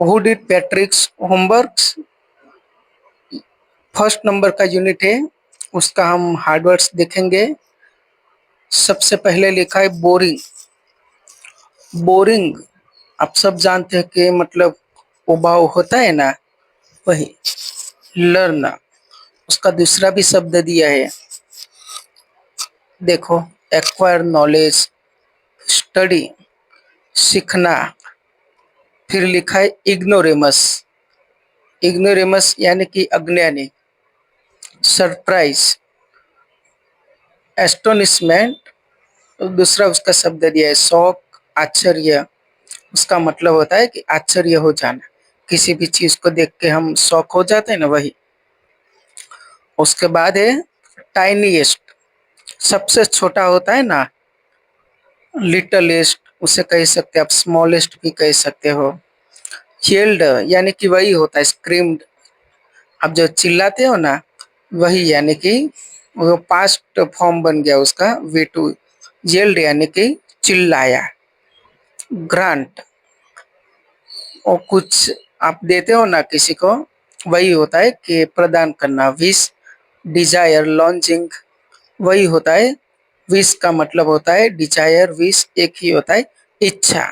Who did पैट्रिक्स homeworks. First number का unit है, उसका हम हार्डवर्ड्स देखेंगे। सबसे पहले लिखा है बोरिंग। बोरिंग आप सब जानते हैं कि मतलब उबाऊ होता है ना, वही। लर्न, उसका दूसरा भी शब्द दिया है, देखो। एक्वायर नॉलेज, स्टडी, सीखना। फिर लिखा है इग्नोरेमस। इग्नोरेमस यानी कि अज्ञानी। सरप्राइज, एस्टोनिशमेंट, दूसरा उसका शब्द दिया है। शौक, आश्चर्य, उसका मतलब होता है कि आश्चर्य हो जाना, किसी भी चीज को देख के हम शौक हो जाते हैं ना, वही। उसके बाद है टाइनीएस्ट, सबसे छोटा होता है ना। लिटलेस्ट उसे कह सकते हैं आप, स्मॉलेस्ट भी कह सकते हो। चील्ड यानी कि वही होता है स्क्रीम्ड, आप जो चिल्लाते हो ना, वही, यानी कि वो पास्ट फॉर्म बन गया उसका वी टू। जेल्ड यानी कि चिल्लाया। ग्रांट, और कुछ आप देते हो ना किसी को, वही होता है कि प्रदान करना। विश, डिजायर, लॉन्चिंग, वही होता है। विश का मतलब होता है डिजायर, विश एक ही होता है, इच्छा।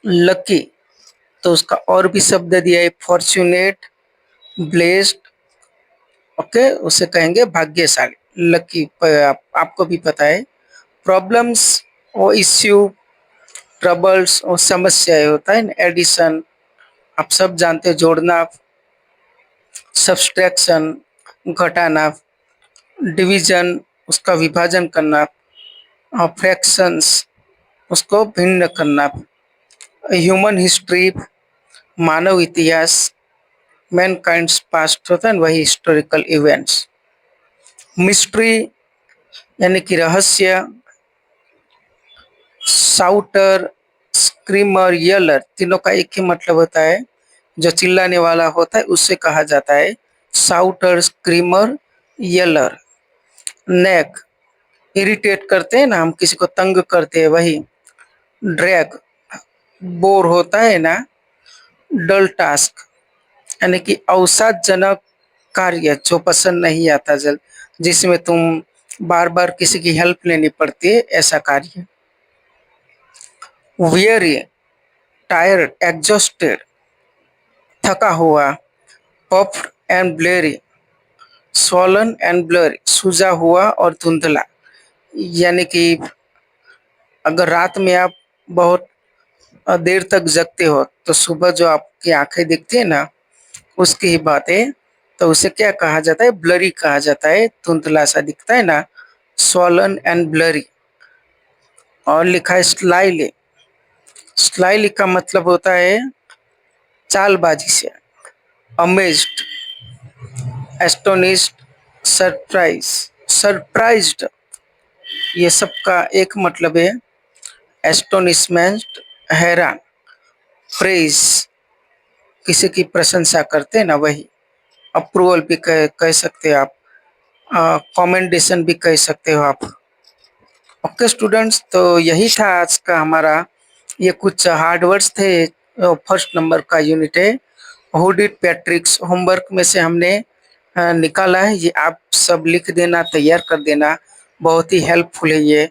लकी, तो उसका और भी शब्द दिया है। फॉर्चुनेट, ब्लेस्ड, ओके, उसे कहेंगे भाग्यशाली। लकी आपको भी पता है। प्रॉब्लम्स और इश्यू, ट्रबल्स और समस्याएं होता है ना। एडिशन आप सब जानते हो, जोड़ना। सब्सट्रैक्शन, घटाना। डिवीजन, उसका विभाजन करना। फ्रैक्शंस, उसको भिन्न करना। ह्यूमन हिस्ट्री, मानव इतिहास। मैनकाइंड्स पास्ट होता है ना, वही हिस्टोरिकल इवेंट्स। मिस्ट्री यानी कि रहस्य। साउटर, स्क्रीमर, यलर, तीनों का एक ही मतलब होता है। जो चिल्लाने वाला होता है उससे कहा जाता है साउटर, स्क्रीमर, यलर। नेक, इरिटेट करते हैं ना हम, किसी को तंग करते हैं, वही। ड्रैग, बोर होता है ना। डल टास्क यानी कि अवसादजनक कार्य, जो पसंद नहीं आता, जल जिसमें तुम बार बार किसी की हेल्प लेनी पड़ती है, ऐसा कार्य। वियरी, टायर्ड, एग्जॉस्टेड, थका हुआ। Puffed and bleary, swollen and blurry, सूजा हुआ और धुंधला। यानी कि अगर रात में आप बहुत देर तक जगते हो, तो सुबह जो आपकी आंखें दिखती है ना, उसकी ही बात है। तो उसे क्या कहा जाता है? ब्लरी कहा जाता है, धुंधला सा दिखता है ना, स्वॉलन एंड ब्लरी। और लिखा है स्लाइली। स्लाइली का मतलब होता है चालबाजी से। अमेज्ड, एस्टोनिश्ड, सरप्राइज, सरप्राइज्ड, ये सब का एक मतलब है। एस्टोनिशमेंट, हैरान। प्रेज, किसी की प्रशंसा करते हैं ना, वही। अप्रूवल भी कह सकते हो आप। कमेंडेशन भी कह सकते हो आप। ओके स्टूडेंट्स, तो यही था आज का हमारा। ये कुछ हार्ड वर्ड्स थे। फर्स्ट नंबर का यूनिट है, हु डिड पैट्रिक्स। होमवर्क में से हमने निकाला है, ये आप सब लिख देना, तैयार कर देना। बहुत ही हेल्पफुल है ये।